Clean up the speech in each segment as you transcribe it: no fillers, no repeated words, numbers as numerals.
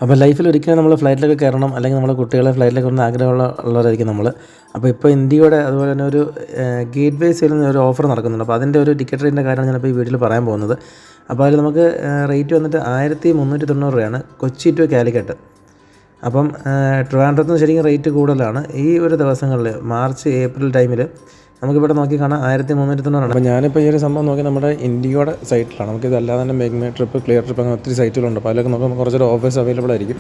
അപ്പോൾ ലൈഫിൽ ഒരിക്കലും നമ്മൾ ഫ്ലൈറ്റിലൊക്കെ കയറണം, അല്ലെങ്കിൽ നമ്മളെ കുട്ടികളെ ഫ്ലൈറ്റിലൊക്കെ കയറുന്ന ആഗ്രഹമുള്ളവരായിരിക്കും നമ്മൾ. അപ്പോൾ ഇപ്പോൾ ഇന്ത്യയുടെ അതുപോലെ തന്നെ ഒരു ഗേറ്റ് വേ സെയിൽ ഒരു ഓഫർ നടക്കുന്നുണ്ട്. അപ്പോൾ അതിൻ്റെ ഒരു ടിക്കറ്റ് റേറ്റിൻ്റെ കാര്യമാണ് ഞാനിപ്പോൾ ഈ വീഡിയോയിൽ പറയാൻ പോകുന്നത്. അപ്പോൾ അതിൽ നമുക്ക് റേറ്റ് വന്നിട്ട് 1390 രൂപയാണ് കൊച്ചി ടു കാലിക്കറ്റ്. അപ്പം ട്രിവാൻഡ്രത്ത് നിന്ന് ശരിക്കും റേറ്റ് കൂടുതലാണ്. ഈ ഒരു ദിവസങ്ങളിൽ മാർച്ച് ഏപ്രിൽ ടൈമിൽ നമുക്കിവിടെ നോക്കി കാണാം 1390. അപ്പോൾ ഞാനിപ്പോൾ ഈ ഒരു സംഭവം നോക്കി നമ്മുടെ ഇന്ത്യയുടെ സൈറ്റിലാണ്. നമുക്കിത് അല്ലാതെ തന്നെ make my trip, clear trip, അങ്ങനെ ഒത്തിരി സൈറ്റുകളുണ്ട്. അപ്പോൾ അതിലൊക്കെ നോക്കുമ്പോൾ കുറച്ചൊരു ഓഫേഴ്സ് അവൈലബിൾ ആയിരിക്കും.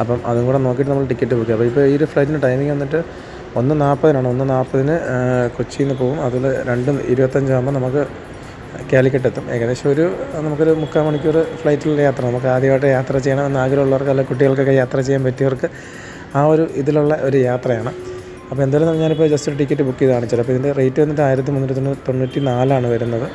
അപ്പം അതും കൂടെ നോക്കിയിട്ട് നമ്മൾ ടിക്കറ്റ് ബുക്ക് ചെയ്യും. അപ്പോൾ ഇപ്പോൾ ഈ ഒരു ഫ്ലൈറ്റിൻ്റെ ടൈമിംഗ് വന്നിട്ട് 1:40 1:40 കൊച്ചിയിൽ നിന്ന് പോകും. അതിൽ 2:25 നമുക്ക് കാലിക്കറ്റ് എത്തും. ഏകദേശം നമുക്കൊരു 3/4 മണിക്കൂർ ഫ്ലൈറ്റിലുള്ള യാത്ര. നമുക്ക് ആദ്യമായിട്ട് യാത്ര ചെയ്യണമെന്ന് ആഗ്രഹമുള്ളവർക്ക്, അല്ലെങ്കിൽ കുട്ടികൾക്കൊക്കെ യാത്ര ചെയ്യാൻ പറ്റിയവർക്ക് ആ ഒരു ഇതിലുള്ള ഒരു യാത്രയാണ്. അപ്പോൾ എന്തായാലും ഞാനിപ്പോൾ ജസ്റ്റ് ഒരു ടിക്കറ്റ് ബുക്ക് ചെയ്ത് കാണിച്ചത്. അപ്പോൾ ഇതിൻ്റെ റേറ്റ് വന്നിട്ട് 1394 വരുന്നത്.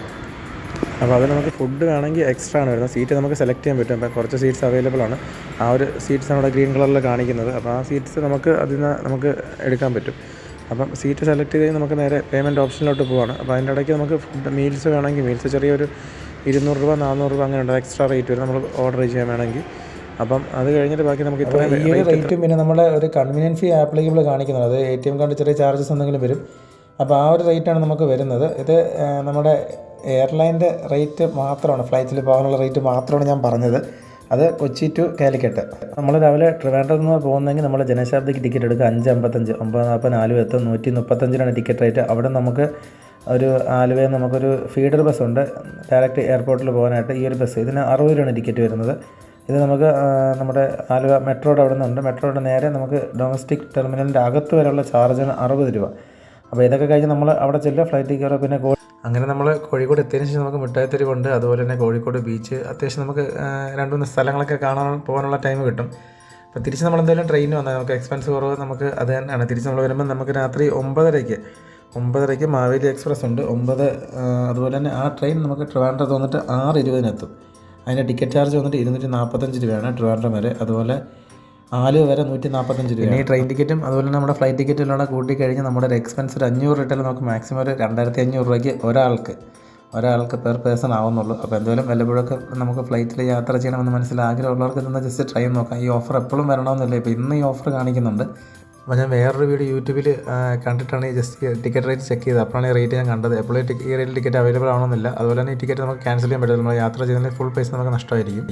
അപ്പോൾ അത് നമുക്ക് ഫുഡ് വേണമെങ്കിൽ എക്സ്ട്രാ ആണ് വരുന്നത്. സീറ്റ് നമുക്ക് സെലക്ട് ചെയ്യാൻ പറ്റും. അപ്പോൾ കുറച്ച് സീറ്റ്സ് അവൈലബിൾ ആണ്. ആ ഒരു സീറ്റ്സാണ് ഇവിടെ ഗ്രീൻ കളറിൽ കാണിക്കുന്നത്. അപ്പോൾ ആ സീറ്റ്സ് നമുക്ക് എടുക്കാൻ പറ്റും. അപ്പം സീറ്റ് സെലക്ട് ചെയ്ത് നമുക്ക് നേരെ പേയ്മെൻറ്റ് ഓപ്ഷനിലോട്ട് പോവാണ്. അപ്പോൾ അതിൻ്റെ ഇടയ്ക്ക് നമുക്ക് ഫുഡ് മീൽസ് വേണമെങ്കിൽ മീൽസ് ചെറിയൊരു 200 രൂപ 400 രൂപ അങ്ങനെ ഉണ്ട്. എക്സ്ട്രാ റേറ്റ് വരും നമ്മൾ ഓർഡർ ചെയ്യാൻ വേണമെങ്കിൽ. അപ്പം അത് കഴിഞ്ഞിട്ട് ബാക്കി നമുക്ക് ഇപ്പോൾ ഈ ഒരു റേറ്റും പിന്നെ നമ്മുടെ ഒരു കൺവീനിയൻസ് ഫീ ആപ്ലിക്കബിൾ കാണിക്കുന്നത്. അത് ATM കാർഡ് ചെറിയ ചാർജസ് എന്തെങ്കിലും വരും. അപ്പോൾ ആ ഒരു റേറ്റാണ് നമുക്ക് വരുന്നത്. ഇത് നമ്മുടെ എയർലൈൻ്റെ റേറ്റ് മാത്രമാണ്, ഫ്ലൈറ്റിൽ പോകാനുള്ള റേറ്റ് മാത്രമാണ് ഞാൻ പറഞ്ഞത്. അത് കൊച്ചി ടു കാലിക്കറ്റ്. നമ്മൾ രാവിലെ ട്രിവാൻഡ്രത്ത് നിന്ന് പോകുന്നെങ്കിൽ നമ്മൾ ജനശതാബ്ദിക്ക് ടിക്കറ്റ് എടുക്കുക 5:55, 9:40 ആലുവ എത്തും. 135 ടിക്കറ്റ് റേറ്റ്. അവിടെ നമുക്ക് ഒരു ആലുവയിൽ നമുക്കൊരു ഫീഡർ ബസ്സുണ്ട് ഡയറക്റ്റ് എയർപോർട്ടിൽ പോകാനായിട്ട്. ഈ ഒരു ബസ് ഇതിന് 60 രൂപയാണ് ടിക്കറ്റ് വരുന്നത്. ഇത് നമുക്ക് നമ്മുടെ ആലുവ മെട്രോയുടെ അവിടെ നിന്നുണ്ട്. മെട്രോയുടെ നേരെ നമുക്ക് ഡൊമസ്റ്റിക് ടെർമിനലിൻ്റെ അകത്ത് വരെയുള്ള ചാർജിന് 60 രൂപ. അപ്പോൾ ഇതൊക്കെ കഴിഞ്ഞ് നമ്മൾ അവിടെ ചെല്ലുക, ഫ്ലൈറ്റിൽ കയറുക. പിന്നെ അങ്ങനെ നമ്മൾ കോഴിക്കോട് എത്തിയതിന് ശേഷം നമുക്ക് മിഠായിത്തെരുവുണ്ട്. അതുപോലെ തന്നെ കോഴിക്കോട് ബീച്ച്, അത്യാവശ്യം നമുക്ക് 2-3 സ്ഥലങ്ങളൊക്കെ പോകാനുള്ള ടൈം കിട്ടും. അപ്പോൾ തിരിച്ച് നമ്മൾ എന്തായാലും ട്രെയിൻ വന്നാൽ നമുക്ക് എക്സ്പെൻസ് കുറവ് നമുക്ക് അത് തന്നെയാണ്. തിരിച്ച് നമ്മൾ വരുമ്പോൾ നമുക്ക് രാത്രി 9:30 മാവേലി എക്സ്പ്രസ് ഉണ്ട്. അതുപോലെ തന്നെ ആ ട്രെയിൻ നമുക്ക് ട്രിവാൻഡ്രത്ത് വന്നിട്ട് 6:20 എത്തും. അതിൻ്റെ ടിക്കറ്റ് ചാർജ് വന്നിട്ട് 245 രൂപയാണ് ട്രിവാൻഡ്രം വരെ. അതുപോലെ ആലുവ വരെ 145 രൂപ. ഈ ട്രെയിൻ ടിക്കറ്റും അതുപോലെ തന്നെ നമ്മുടെ ഫ്ലൈറ്റ് ടിക്കറ്റിലൂടെ കൂട്ടി കഴിഞ്ഞ് നമ്മുടെ ഒരു എക്സ്പെൻസ് ഒരു 500 റിട്ടേൺ നമുക്ക് മാക്സിമം ഒരു 2500 രൂപയ്ക്ക് ഒരാൾക്ക് പെർ പേഴ്സൺ ആവുന്നുള്ളൂ. അപ്പോൾ എന്തായാലും വല്ലപ്പോഴൊക്കെ നമുക്ക് ഫ്ലൈറ്റിൽ യാത്ര ചെയ്യണമെന്ന് മനസ്സിൽ ആഗ്രഹമുള്ളവർക്ക് ഇതൊന്ന് ജസ്റ്റ് ട്രൈ നോക്കാം. ഈ ഓഫർ എപ്പോഴും വരണമെന്നില്ല. ഇപ്പോൾ ഇന്ന് ഈ ഓഫർ കാണിക്കുന്നുണ്ട്. അപ്പോൾ ഞാൻ വേറൊരു വീഡിയോ യൂട്യൂബിൽ കണ്ടിട്ടാണ് ഈ ജസ്റ്റ് ടിക്കറ്റ് റേറ്റ് ചെക്ക് ചെയ്തത്. അപ്പോഴാണ് ഈ റേറ്റ് ഞാൻ കണ്ടത്. എപ്പോഴും ഈ റേറ്റിൽ ടിക്കറ്റ് അവൈലബിൾ ആവണമെന്നില്ല. അതുപോലെ തന്നെ ഈ ടിക്കറ്റ് നമുക്ക് ക്യാൻസൽ ചെയ്യാൻ പറ്റില്ല. നമ്മൾ യാത്ര ചെയ്യുന്നതിന് ഫുൾ പൈസ നമുക്ക് നഷ്ടമായിരിക്കും.